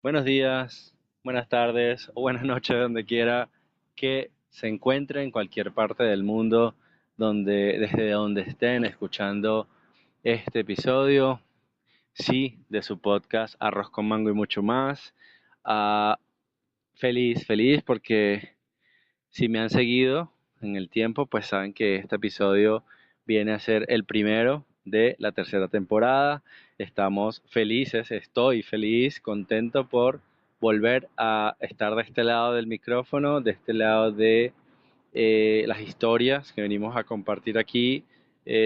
Buenos días, buenas tardes o buenas noches donde quiera que se encuentre en cualquier parte del mundo, desde donde estén escuchando este episodio, sí, de su podcast Arroz con Mango y mucho más. Ah, feliz porque si me han seguido en el tiempo, pues saben que este episodio viene a ser el primero de la tercera temporada. Estamos felices, estoy feliz, contento por volver a estar de este lado del micrófono, de este lado de las historias que venimos a compartir aquí.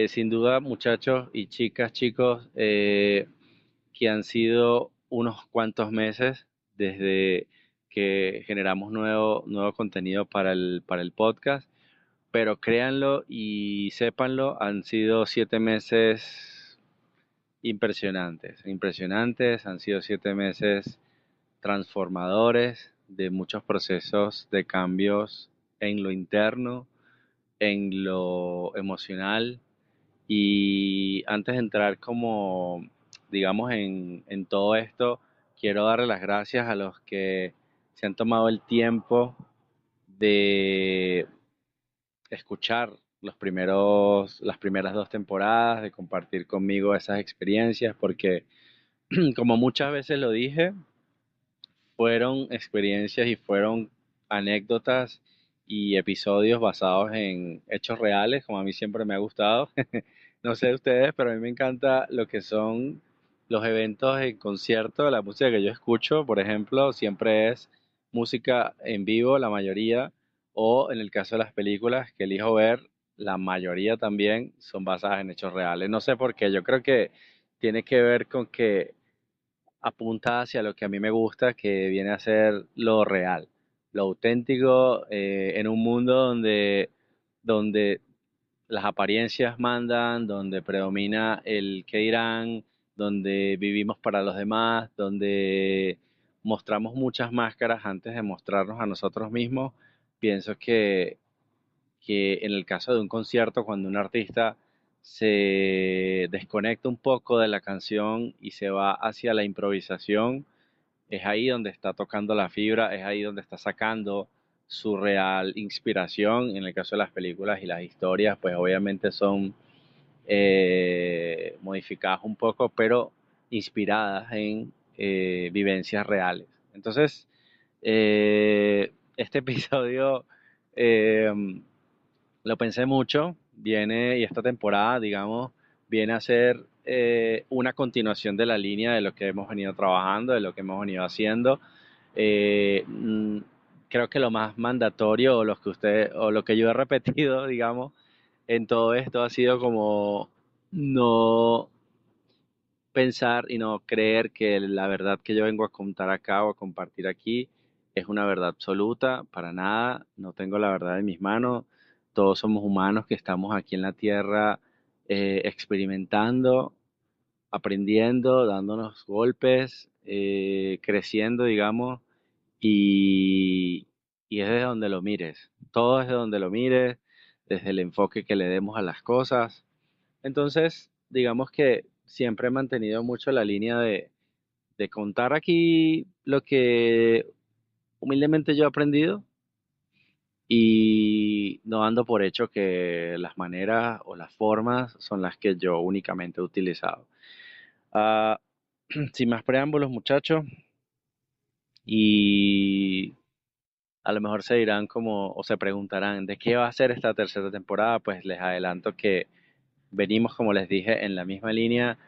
Sin duda, muchachos y chicas, chicos, que han sido unos cuantos meses desde que generamos nuevo contenido para el podcast, pero créanlo y sépanlo, han sido 7 meses impresionantes, han sido 7 meses transformadores de muchos procesos de cambios en lo interno, en lo emocional. Y antes de entrar como, digamos, en todo esto, quiero darle las gracias a los que se han tomado el tiempo de escuchar las primeras 2 temporadas, de compartir conmigo esas experiencias, porque como muchas veces lo dije, fueron experiencias y fueron anécdotas y episodios basados en hechos reales, como a mí siempre me ha gustado. No sé ustedes, pero a mí me encanta lo que son los eventos en concierto, la música que yo escucho, por ejemplo, siempre es música en vivo, la mayoría, o en el caso de las películas que elijo ver, la mayoría también son basadas en hechos reales. No sé por qué, yo creo que tiene que ver con que apunta hacia lo que a mí me gusta, que viene a ser lo real, lo auténtico, en un mundo donde las apariencias mandan, donde predomina el qué dirán, donde vivimos para los demás, donde mostramos muchas máscaras antes de mostrarnos a nosotros mismos. Pienso que en el caso de un concierto, cuando un artista se desconecta un poco de la canción y se va hacia la improvisación, es ahí donde está tocando la fibra, es ahí donde está sacando su real inspiración. En el caso de las películas y las historias, pues obviamente son modificadas un poco, pero inspiradas en vivencias reales. Entonces, este episodio eh, lo pensé mucho, y esta temporada, digamos, viene a ser una continuación de la línea de lo que hemos venido trabajando, de lo que hemos venido haciendo. Eh, mm, Creo que lo más mandatorio, o lo que yo he repetido, digamos, en todo esto ha sido como no pensar y no creer que la verdad que yo vengo a contar acá o a compartir aquí es una verdad absoluta, para nada, no tengo la verdad en mis manos, todos somos humanos que estamos aquí en la tierra, experimentando, aprendiendo, dándonos golpes, creciendo, digamos, y, y es desde donde lo mires, todo es de donde lo mires, desde el enfoque que le demos a las cosas. Entonces, digamos que siempre he mantenido mucho la línea de contar aquí lo que humildemente yo he aprendido y no dando por hecho que las maneras o las formas son las que yo únicamente he utilizado. Ah, Sin más preámbulos, muchachos, y a lo mejor se dirán como, o se preguntarán, ¿de qué va a ser esta tercera temporada? Pues les adelanto que venimos, como les dije, en la misma línea,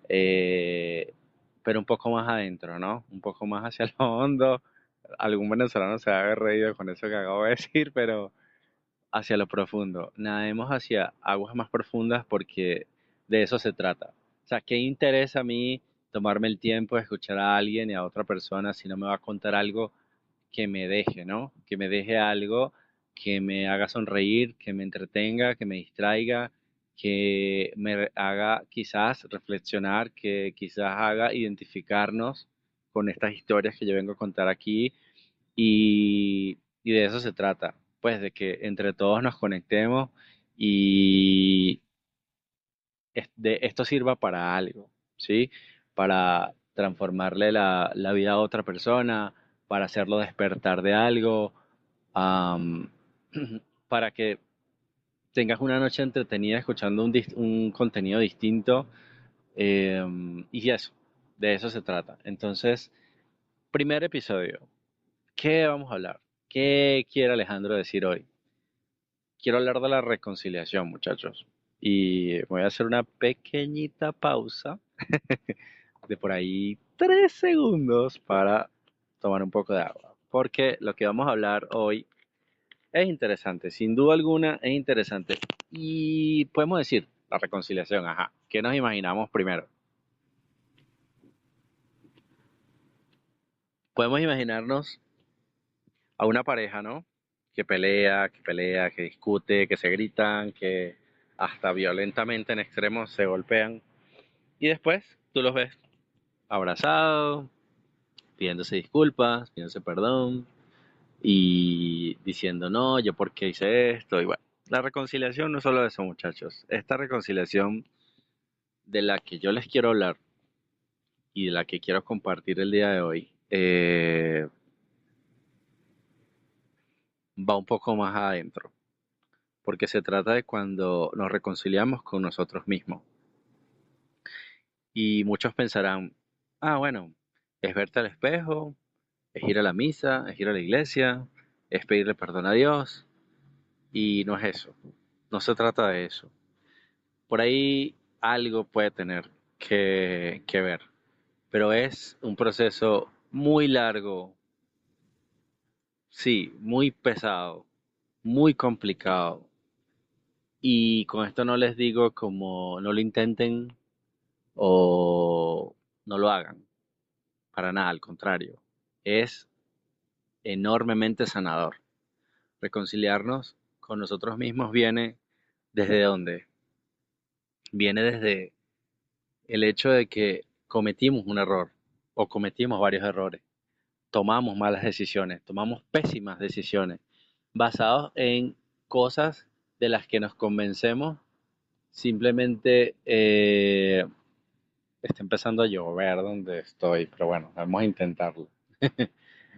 eh, pero un poco más adentro, ¿no? Un poco más hacia lo hondo. Algún venezolano se va a haber reído con eso que acabo de decir, pero hacia lo profundo. Nademos hacia aguas más profundas porque de eso se trata. O sea, ¿qué interesa a mí tomarme el tiempo de escuchar a alguien y a otra persona si no me va a contar algo que me deje, ¿no? Que me deje algo que me haga sonreír, que me entretenga, que me distraiga, que me haga quizás reflexionar, que quizás haga identificarnos con estas historias que yo vengo a contar aquí y de eso se trata, pues de que entre todos nos conectemos y de esto sirva para algo, ¿sí? transformarle la vida a otra persona, para hacerlo despertar de algo, am, para que tengas una noche entretenida escuchando un contenido distinto, y eso, de eso se trata. Entonces, primer episodio, ¿qué vamos a hablar? ¿Qué quiere Alejandro decir hoy? Quiero hablar de la reconciliación, muchachos. Y voy a hacer una pequeñita pausa de por ahí 3 segundos para tomar un poco de agua. Porque lo que vamos a hablar hoy es interesante, sin duda alguna es interesante. Y podemos decir, la reconciliación, ajá. ¿Qué nos imaginamos primero? Podemos imaginarnos a una pareja, ¿no? Que pelea, que discute, que se gritan, que hasta violentamente en extremos se golpean. Y después tú los ves abrazados, pidiéndose disculpas, pidiéndose perdón y diciendo, no, yo por qué hice esto. Y bueno, la reconciliación no es solo eso, muchachos. Esta reconciliación de la que yo les quiero hablar y de la que quiero compartir el día de hoy, va un poco más adentro, porque se trata de cuando nos reconciliamos con nosotros mismos. Y muchos pensarán, ah, bueno, es verte al espejo, es ir a la misa, es ir a la iglesia, es pedirle perdón a Dios, y no es eso, no se trata de eso. Por ahí algo puede tener que ver, pero es un proceso muy largo, sí, muy pesado, muy complicado. Y con esto no les digo como no lo intenten o no lo hagan, para nada, al contrario. Es enormemente sanador. Reconciliarnos con nosotros mismos viene desde dónde? Viene desde el hecho de que cometimos un error o cometimos varios errores, tomamos malas decisiones, tomamos pésimas decisiones, basados en cosas de las que nos convencemos simplemente. Está empezando a llover donde estoy, pero bueno, vamos a intentarlo.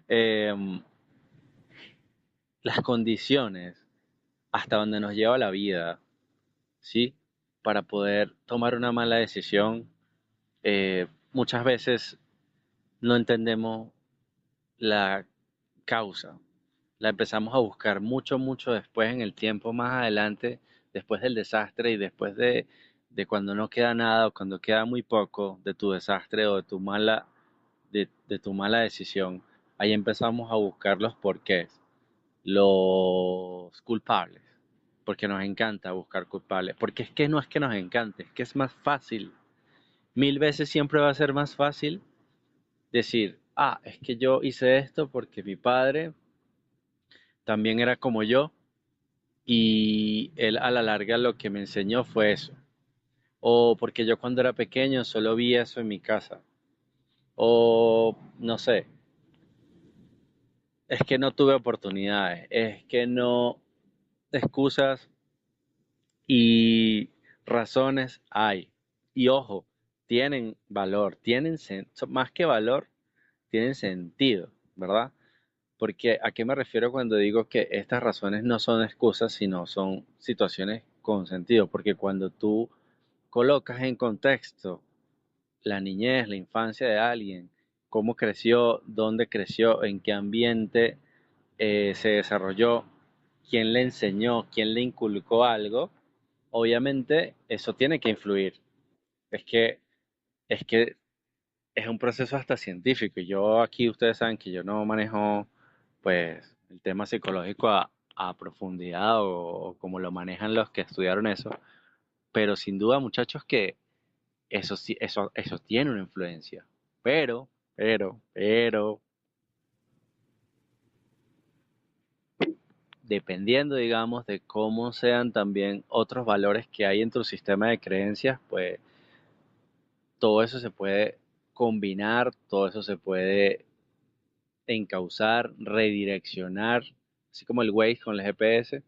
Em, las condiciones hasta donde nos lleva la vida, ¿sí? Para poder tomar una mala decisión, muchas veces no entendemos la causa. La empezamos a buscar mucho, mucho después en el tiempo más adelante, después del desastre y después de cuando no queda nada o cuando queda muy poco de tu desastre o de tu mala decisión. Ahí empezamos a buscar los porqués, los culpables, porque nos encanta buscar culpables, porque es que no es que nos encante, es que es más fácil. Mil veces siempre va a ser más fácil decir, ah, es que yo hice esto porque mi padre también era como yo y él a la larga lo que me enseñó fue eso. O porque yo cuando era pequeño solo vi eso en mi casa. O no sé, es que no tuve oportunidades, es que no, excusas y razones hay. Y ojo, tienen valor, más que valor, tienen sentido, ¿verdad? Porque ¿a qué me refiero cuando digo que estas razones no son excusas, sino son situaciones con sentido? Porque cuando tú colocas en contexto la niñez, la infancia de alguien, cómo creció, dónde creció, en qué ambiente se desarrolló, quién le enseñó, quién le inculcó algo, obviamente eso tiene que influir. Es que, es que es un proceso hasta científico. Y yo aquí, ustedes saben que yo no manejo pues el tema psicológico a profundidad o como lo manejan los que estudiaron eso, pero sin duda, muchachos, que eso sí, eso tiene una influencia. Pero, dependiendo, digamos, de cómo sean también otros valores que hay en tu sistema de creencias, pues todo eso se puede combinar, todo eso se puede encauzar, redireccionar, así como el Waze con el GPS.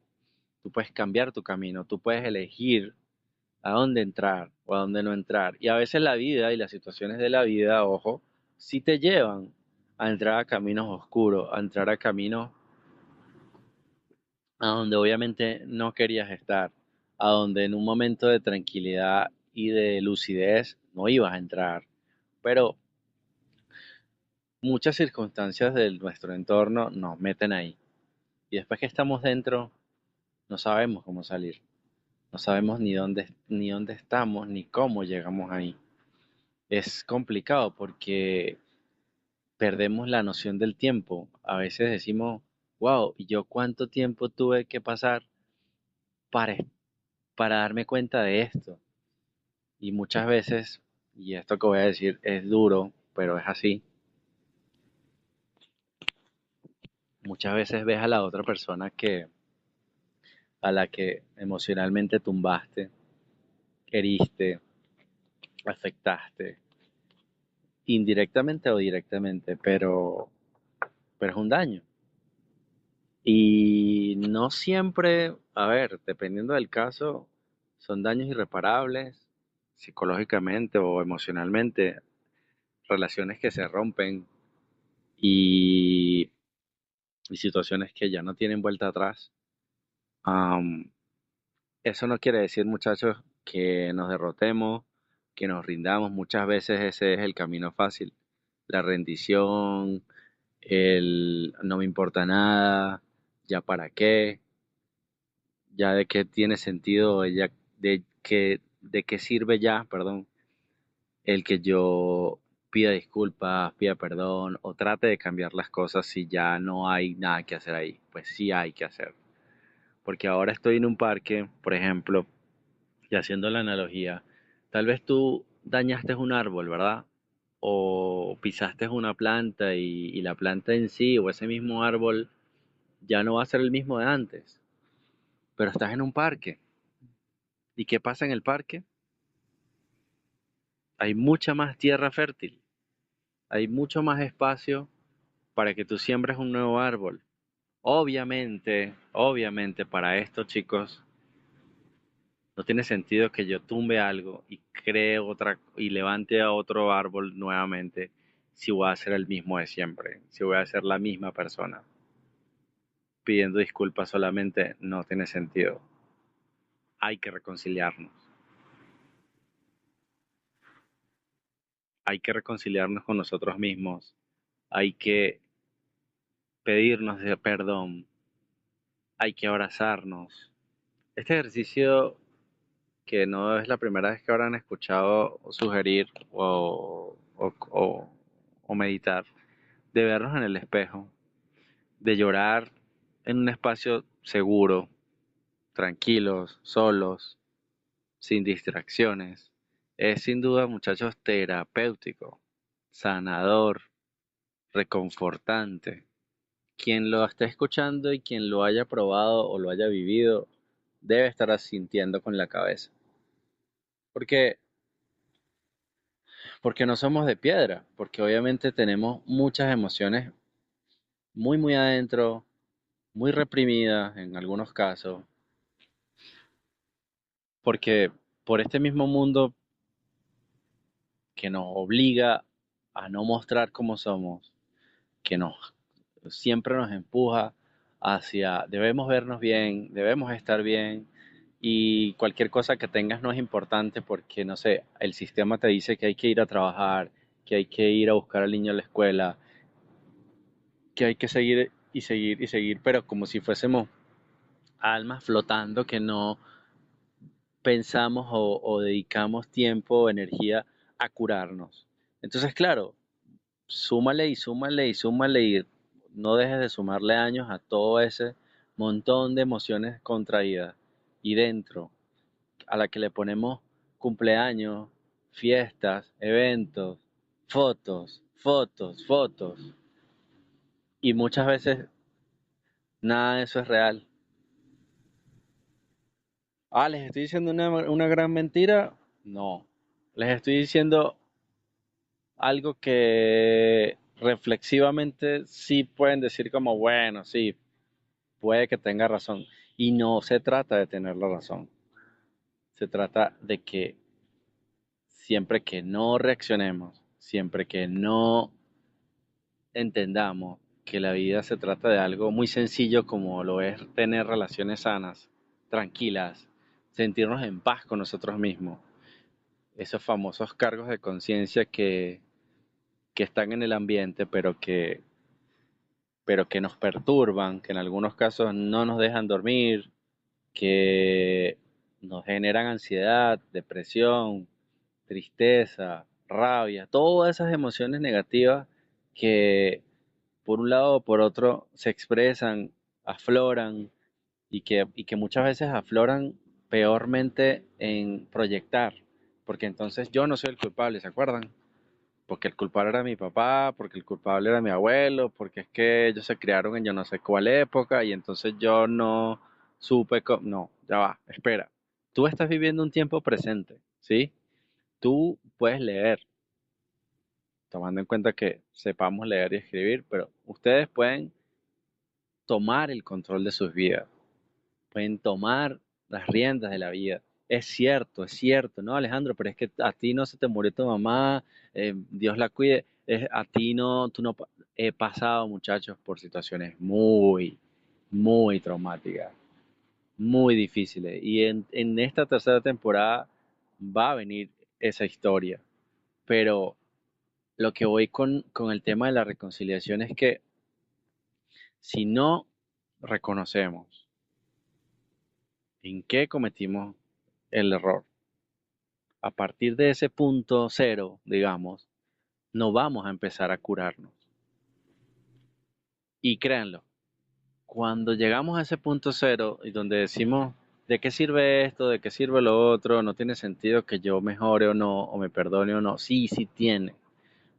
Tú puedes cambiar tu camino, tú puedes elegir a dónde entrar o a dónde no entrar. Y a veces la vida y las situaciones de la vida, ojo, sí te llevan a entrar a caminos oscuros, a entrar a caminos a donde obviamente no querías estar, a donde en un momento de tranquilidad y de lucidez no ibas a entrar. Pero muchas circunstancias de nuestro entorno nos meten ahí. Y después que estamos dentro, no sabemos cómo salir. No sabemos ni dónde estamos, ni cómo llegamos ahí. Es complicado porque perdemos la noción del tiempo. A veces decimos, wow, ¿y yo cuánto tiempo tuve que pasar para, para darme cuenta de esto? Y muchas veces, y esto que voy a decir es duro, pero es así, muchas veces ves a la otra persona a la que emocionalmente tumbaste, heriste, afectaste, indirectamente o directamente, pero es un daño. Y no siempre, a ver, dependiendo del caso, son daños irreparables, psicológicamente o emocionalmente, relaciones que se rompen y, y situaciones que ya no tienen vuelta atrás. Am, Eso no quiere decir, muchachos, que nos derrotemos, que nos rindamos. Muchas veces ese es el camino fácil. La rendición, el no me importa nada, ya para qué, ya de qué tiene sentido, ya de qué sirve ya, perdón, el que yo pida disculpas, pida perdón o trate de cambiar las cosas si ya no hay nada que hacer ahí. Pues sí hay que hacer. Porque ahora estoy en un parque, por ejemplo, y haciendo la analogía, tal vez tú dañaste un árbol, ¿verdad? O pisaste una planta y la planta en sí o ese mismo árbol ya no va a ser el mismo de antes. Pero estás en un parque. ¿Y qué pasa en el parque? Hay mucha más tierra fértil. Hay mucho más espacio para que tú siembres un nuevo árbol. Obviamente para esto, chicos, no tiene sentido que yo tumbe algo y cree otra y levante a otro árbol nuevamente si voy a ser el mismo de siempre, si voy a ser la misma persona. Pidiendo disculpas solamente no tiene sentido. Hay que reconciliarnos. Hay que reconciliarnos con nosotros mismos. Hay que pedirnos de perdón. Hay que abrazarnos. Este ejercicio que no es la primera vez que habrán escuchado o sugerir o meditar, de vernos en el espejo, de llorar en un espacio seguro, tranquilos, solos, sin distracciones, es sin duda, muchachos, terapéutico, sanador, reconfortante. Quien lo esté escuchando y quien lo haya probado o lo haya vivido, debe estar asintiendo con la cabeza. Porque Porque no somos de piedra, porque obviamente tenemos muchas emociones muy adentro, muy reprimidas en algunos casos, porque por este mismo mundo que nos obliga a no mostrar cómo somos, que nos siempre nos empuja hacia debemos vernos bien, debemos estar bien y cualquier cosa que tengas no es importante porque no sé, el sistema te dice que hay que ir a trabajar, que hay que ir a buscar al niño a la escuela, que hay que seguir y seguir y seguir, pero como si fuésemos almas flotando que no pensamos o dedicamos tiempo o energía a curarnos. Entonces, claro, súmale y súmale y súmale y no dejes de sumarle años a todo ese montón de emociones contraídas y dentro, a la que le ponemos cumpleaños, fiestas, eventos, fotos, y muchas veces nada de eso es real. Ah, ¿les estoy diciendo una gran mentira? No. Les estoy diciendo algo que reflexivamente sí pueden decir como, bueno, sí, puede que tenga razón. Y no se trata de tener la razón. Se trata de que siempre que no reaccionemos, siempre que no entendamos que la vida se trata de algo muy sencillo como lo es tener relaciones sanas, tranquilas, sentirnos en paz con nosotros mismos, esos famosos cargos de conciencia que están en el ambiente, pero que nos perturban, que en algunos casos no nos dejan dormir, que nos generan ansiedad, depresión, tristeza, rabia, todas esas emociones negativas que por un lado o por otro se expresan, afloran y que muchas veces afloran peormente en proyectar, porque entonces yo no soy el culpable, ¿se acuerdan? Porque el culpable era mi papá, porque el culpable era mi abuelo, porque es que ellos se criaron en yo no sé cuál época y entonces yo no supe cómo. No, ya va, espera. Tú estás viviendo un tiempo presente, ¿sí? Tú puedes leer, tomando en cuenta que sepamos leer y escribir, pero ustedes pueden tomar el control de sus vidas, pueden tomar las riendas de la vida. Es cierto, ¿no, Alejandro? Pero es que a ti no se te murió tu mamá, Dios la cuide. A ti no, tú no. He pasado, muchachos, por situaciones muy, muy traumáticas, muy difíciles. Y en esta tercera temporada va a venir esa historia. Pero lo que voy con el tema de la reconciliación es que si no reconocemos en qué cometimos el error, a partir de ese punto cero, digamos, no vamos a empezar a curarnos. Y créanlo, cuando llegamos a ese punto cero y donde decimos, ¿de qué sirve esto? ¿De qué sirve lo otro? No tiene sentido que yo mejore o no, o me perdone o no. Sí, sí tiene,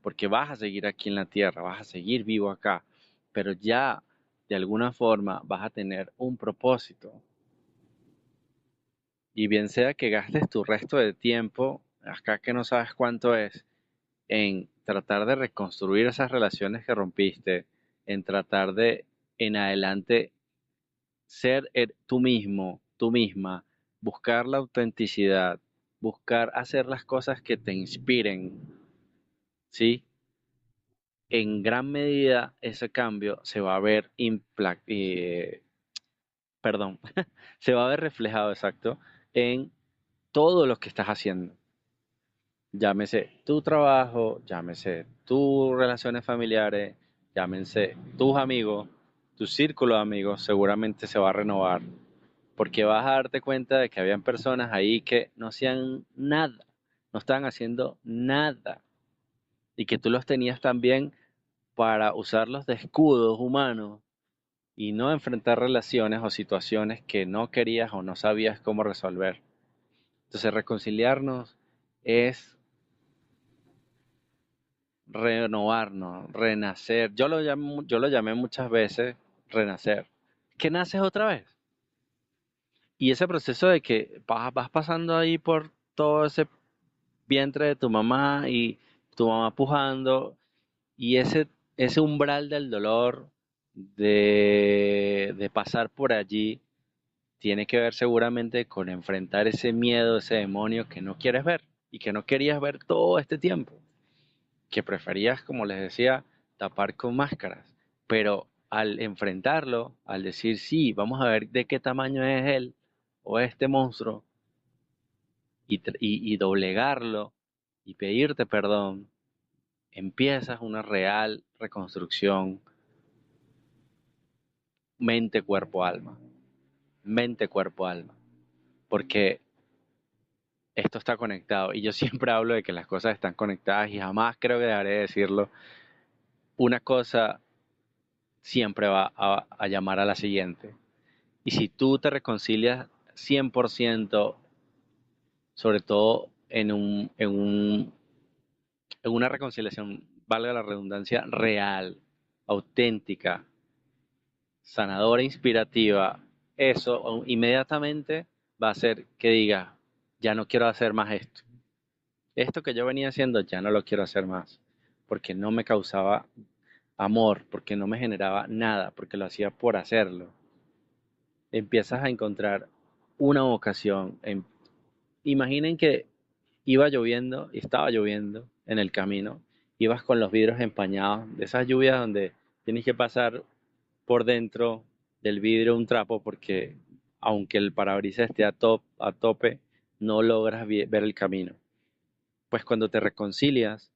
porque vas a seguir aquí en la tierra, vas a seguir vivo acá, pero ya de alguna forma vas a tener un propósito. Y bien sea que gastes tu resto de tiempo, acá que no sabes cuánto es, en tratar de reconstruir esas relaciones que rompiste, en tratar de en adelante ser tú mismo, tú misma, buscar la autenticidad, buscar hacer las cosas que te inspiren, ¿sí? En gran medida ese cambio se va a ver, perdón, se va a ver reflejado, exacto, en todo lo que estás haciendo. Llámese tu trabajo, llámese tus relaciones familiares, llámense tus amigos, tu círculo de amigos, seguramente se va a renovar, porque vas a darte cuenta de que habían personas ahí que no hacían nada, no estaban haciendo nada, y que tú los tenías también para usarlos de escudos humanos y no enfrentar relaciones o situaciones que no querías o no sabías cómo resolver. Entonces, reconciliarnos es renovarnos, renacer. Yo lo llamé muchas veces renacer. Que naces otra vez. Y ese proceso de que vas pasando ahí por todo ese vientre de tu mamá y tu mamá pujando y ese umbral del dolor de pasar por allí tiene que ver seguramente con enfrentar ese miedo, ese demonio que no quieres ver y que no querías ver todo este tiempo, que preferías, como les decía, tapar con máscaras. Pero al enfrentarlo, al decir, sí, vamos a ver de qué tamaño es él o este monstruo, y doblegarlo y pedirte perdón, empiezas una real reconstrucción mente, cuerpo, alma. Mente, cuerpo, alma. Porque esto está conectado. Y yo siempre hablo de que las cosas están conectadas y jamás creo que dejaré de decirlo. Una cosa siempre va a llamar a la siguiente. Y si tú te reconcilias 100%, sobre todo en una reconciliación, valga la redundancia, real, auténtica, sanadora, inspirativa, eso inmediatamente va a hacer que digas, ya no quiero hacer más esto. Esto que yo venía haciendo ya no lo quiero hacer más, porque no me causaba amor, porque no me generaba nada, porque lo hacía por hacerlo. Empiezas a encontrar una vocación, Imaginen que iba lloviendo y estaba lloviendo en el camino. Ibas con los vidrios empañados, de esas lluvias donde tienes que pasar por dentro del vidrio un trapo porque aunque el parabrisas esté a tope, no logras ver el camino. Pues cuando te reconcilias,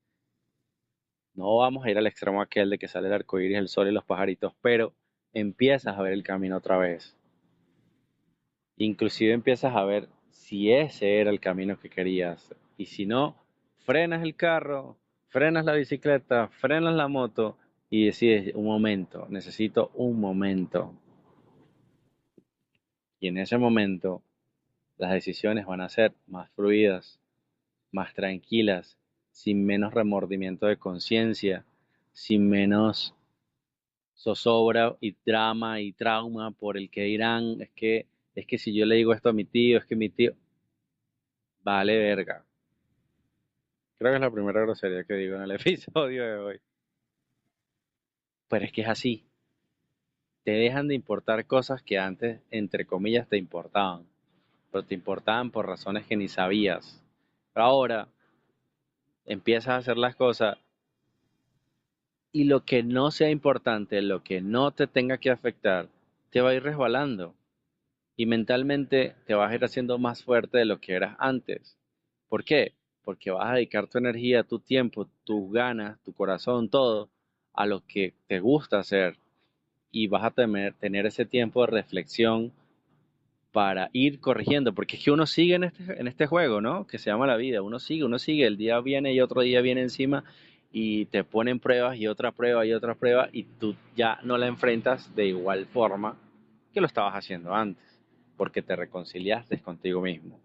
no vamos a ir al extremo aquel de que sale el arco iris, el sol y los pajaritos, pero empiezas a ver el camino otra vez. Inclusive empiezas a ver si ese era el camino que querías. Y si no, frenas el carro, frenas la bicicleta, frenas la moto y decides un momento, necesito un momento. Y en ese momento las decisiones van a ser más fluidas, más tranquilas, sin menos remordimiento de conciencia, sin menos zozobra y drama y trauma por el que dirán, es que si yo le digo esto a mi tío, es que mi tío, vale verga. Creo que es la primera grosería que digo en el episodio de hoy. Pero es que es así. Te dejan de importar cosas que antes, entre comillas, te importaban. Pero te importaban por razones que ni sabías. Pero ahora empiezas a hacer las cosas y lo que no sea importante, lo que no te tenga que afectar, te va a ir resbalando. Y mentalmente te vas a ir haciendo más fuerte de lo que eras antes. ¿Por qué? Porque vas a dedicar tu energía, tu tiempo, tus ganas, tu corazón, todo a lo que te gusta hacer y vas a tener ese tiempo de reflexión para ir corrigiendo, porque es que uno sigue en este juego, ¿no? Que se llama la vida, uno sigue, el día viene y otro día viene encima y te ponen pruebas y otra prueba y tú ya no la enfrentas de igual forma que lo estabas haciendo antes, porque te reconciliaste contigo mismo,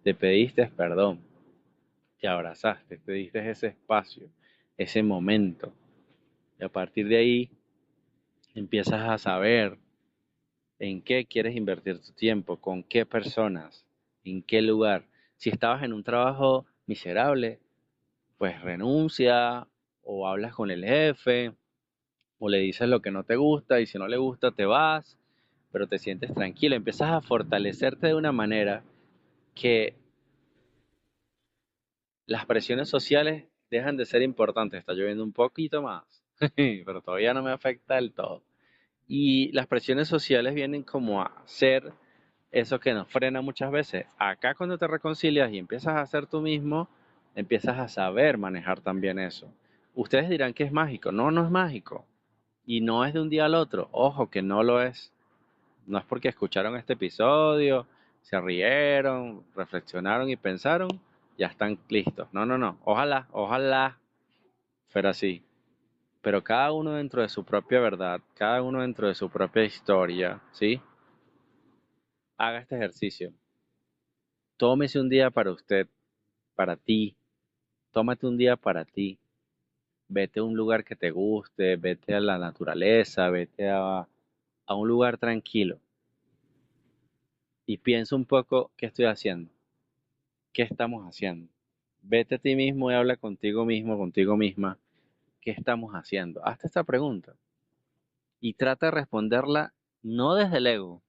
te pediste perdón, te abrazaste, te diste ese espacio, ese momento, y a partir de ahí empiezas a saber en qué quieres invertir tu tiempo, con qué personas, en qué lugar. Si estabas en un trabajo miserable, pues renuncia o hablas con el jefe o le dices lo que no te gusta y si no le gusta te vas, pero te sientes tranquilo, empiezas a fortalecerte de una manera que las presiones sociales dejan de ser importantes. Está lloviendo un poquito más, pero todavía no me afecta del todo. Y las presiones sociales vienen como a ser eso que nos frena muchas veces. Acá cuando te reconcilias y empiezas a ser tú mismo, empiezas a saber manejar también eso. Ustedes dirán que es mágico. No, no es mágico. Y no es de un día al otro. Ojo, que no lo es. No es porque escucharon este episodio, se rieron, reflexionaron y pensaron, ya están listos. No, no, no. Ojalá, ojalá fuera así. Pero cada uno dentro de su propia verdad, cada uno dentro de su propia historia, ¿sí? Haga este ejercicio. Tómese un día para usted, para ti. Tómate un día para ti. Vete a un lugar que te guste, vete a la naturaleza, vete a un lugar tranquilo y piensa un poco qué estoy haciendo, qué estamos haciendo. Vete a ti mismo y habla contigo mismo, contigo misma, qué estamos haciendo. Hazte esta pregunta y trata de responderla no desde el ego,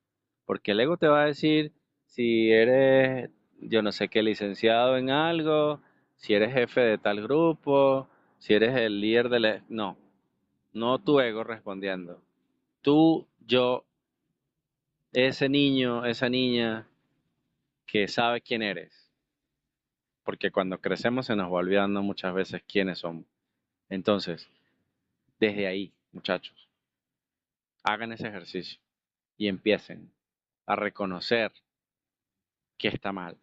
porque el ego te va a decir si eres, yo no sé qué, licenciado en algo, si eres jefe de tal grupo, si eres el líder de la... No, no tu ego respondiendo. Tú, yo, ese niño, esa niña que sabe quién eres, porque cuando crecemos se nos va olvidando muchas veces quiénes somos. Entonces, desde ahí, muchachos, hagan ese ejercicio y empiecen a reconocer que está mal.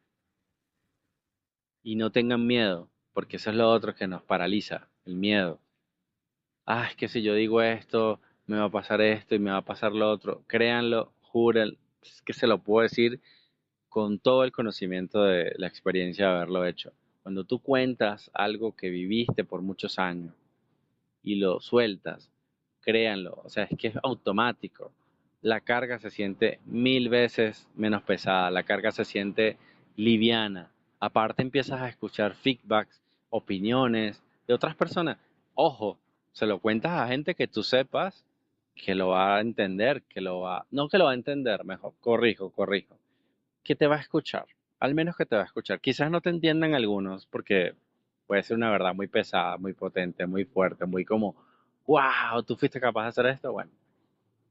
Y no tengan miedo, porque eso es lo otro que nos paraliza, el miedo. Ah, es que si yo digo esto, me va a pasar esto y me va a pasar lo otro. Créanlo, juren, es que se lo puedo decir con todo el conocimiento de la experiencia de haberlo hecho. Cuando tú cuentas algo que viviste por muchos años y lo sueltas, créanlo, o sea, es que es automático. La carga se siente 1000 veces menos pesada, la carga se siente liviana. Aparte empiezas a escuchar feedbacks, opiniones de otras personas. Ojo, se lo cuentas a gente que tú sepas que lo va a entender, no que lo va a entender, mejor, corrijo, que te va a escuchar. al menos que te va a escuchar. Quizás no te entiendan algunos, porque puede ser una verdad muy pesada, muy potente, muy fuerte, muy como, wow, tú fuiste capaz de hacer esto, bueno,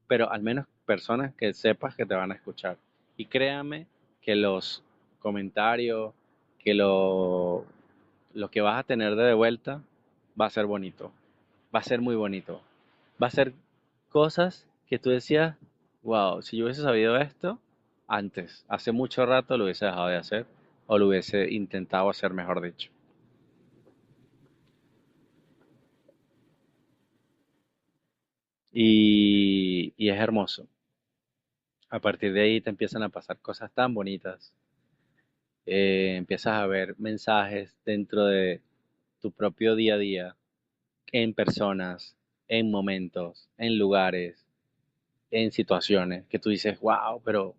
pero al menos personas que sepas que te van a escuchar. Y créame que los comentarios, que lo que vas a tener de vuelta va a ser bonito, va a ser muy bonito. Va a ser cosas que tú decías, wow, si yo hubiese sabido esto antes, hace mucho rato lo hubiese dejado de hacer o lo hubiese intentado hacer, mejor dicho. Y es hermoso. A partir de ahí te empiezan a pasar cosas tan bonitas. Empiezas a ver mensajes dentro de tu propio día a día, en personas, en momentos, en lugares, en situaciones, que tú dices, wow, pero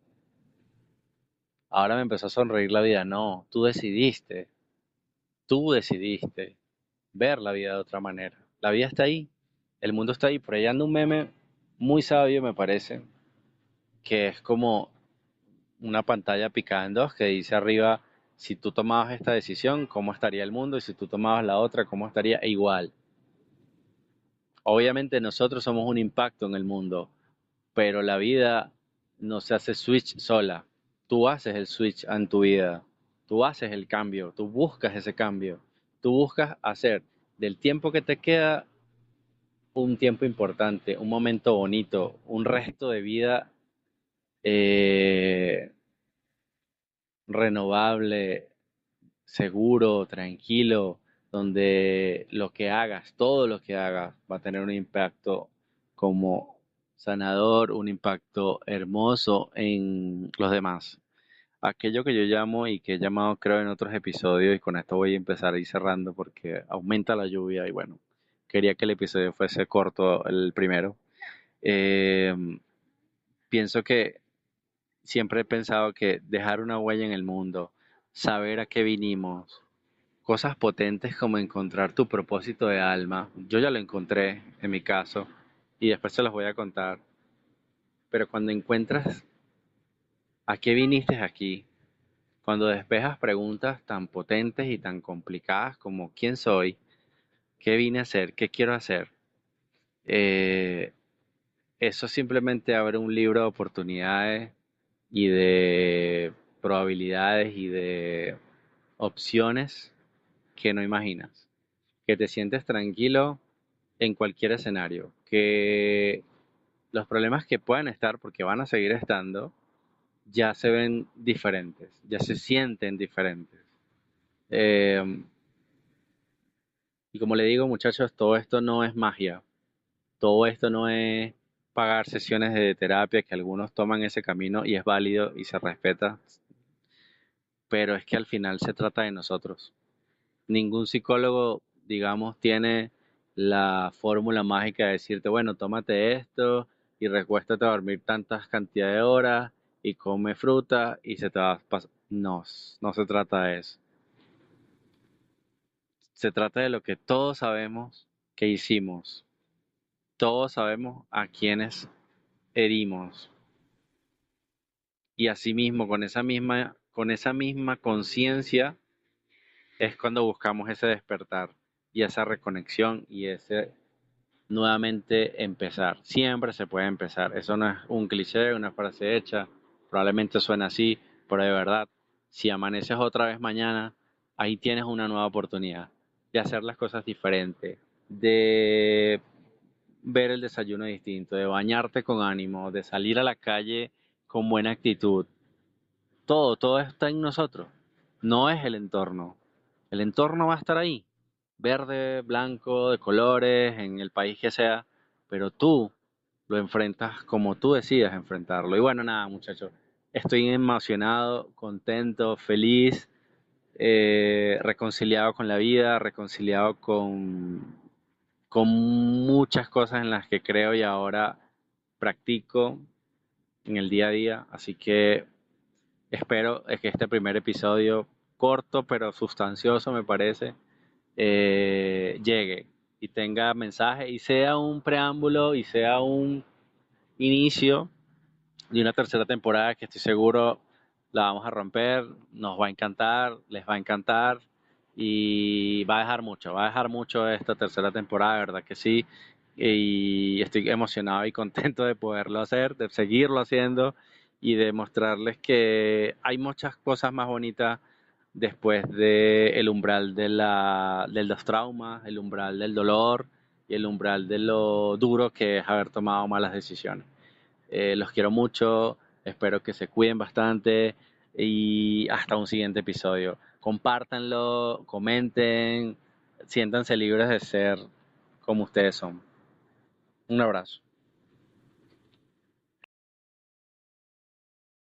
ahora me empezó a sonreír la vida. No, tú decidiste ver la vida de otra manera. La vida está ahí, el mundo está ahí. Por ahí anda un meme muy sabio, me parece, que es como una pantalla picada en dos que dice arriba, si tú tomabas esta decisión, ¿cómo estaría el mundo? Y si tú tomabas la otra, ¿cómo estaría? E igual. Obviamente nosotros somos un impacto en el mundo, pero la vida no se hace switch sola. Tú haces el switch en tu vida, tú haces el cambio, tú buscas ese cambio, tú buscas hacer del tiempo que te queda un tiempo importante, un momento bonito, un resto de vida eh, renovable, seguro, tranquilo, donde lo que hagas, todo lo que hagas, va a tener un impacto como sanador, un impacto hermoso en los demás. Aquello que yo llamo y que he llamado creo en otros episodios, y con esto voy a empezar a ir cerrando porque aumenta la lluvia y bueno, quería que el episodio fuese corto el primero. Eh, Pienso que siempre he pensado que dejar una huella en el mundo, saber a qué vinimos, cosas potentes como encontrar tu propósito de alma. Yo ya lo encontré en mi caso y después se los voy a contar. Pero cuando encuentras a qué viniste aquí, cuando despejas preguntas tan potentes y tan complicadas como ¿quién soy? ¿Qué vine a hacer? ¿Qué quiero hacer? Eh, Eso simplemente abre un libro de oportunidades y de probabilidades y de opciones que no imaginas. Que te sientes tranquilo en cualquier escenario, que los problemas que puedan estar, porque van a seguir estando, ya se ven diferentes, ya se sienten diferentes. Eh, y como le digo, muchachos, todo esto no es magia, todo esto no es pagar sesiones de terapia, que algunos toman ese camino y es válido y se respeta, pero es que al final se trata de nosotros. Ningún psicólogo, digamos, tiene la fórmula mágica de decirte, bueno, tómate esto y recuéstate a dormir tantas cantidades de horas y come fruta y se te va a pasar. No, no se trata de eso. Se trata de lo que todos sabemos que hicimos. Todos sabemos a quienes herimos. Y asimismo, con esa misma conciencia es cuando buscamos ese despertar y esa reconexión y ese nuevamente empezar. Siempre se puede empezar. Eso no es un cliché, una frase hecha. Probablemente suena así, pero de verdad, si amaneces otra vez mañana, ahí tienes una nueva oportunidad de hacer las cosas diferentes, de ver el desayuno distinto, de bañarte con ánimo, de salir a la calle con buena actitud. Todo está en nosotros. No es el entorno. El entorno va a estar ahí, verde, blanco, de colores, en el país que sea, pero tú lo enfrentas como tú decidas enfrentarlo. Y bueno, nada, muchachos, estoy emocionado, contento, feliz, reconciliado con la vida, reconciliado con muchas cosas en las que creo y ahora practico en el día a día. Así que espero que este primer episodio, corto pero sustancioso me parece, llegue y tenga mensaje y sea un preámbulo y sea un inicio de una tercera temporada que estoy seguro la vamos a romper, nos va a encantar, les va a encantar y va a dejar mucho esta tercera temporada, de verdad que sí. Y estoy emocionado y contento de poderlo hacer, de seguirlo haciendo y de mostrarles que hay muchas cosas más bonitas después del umbral de los traumas, el umbral del dolor y el umbral de lo duro que es haber tomado malas decisiones. Los quiero mucho, espero que se cuiden bastante y hasta un siguiente episodio. Compártanlo, comenten, siéntanse libres de ser como ustedes son. Un abrazo.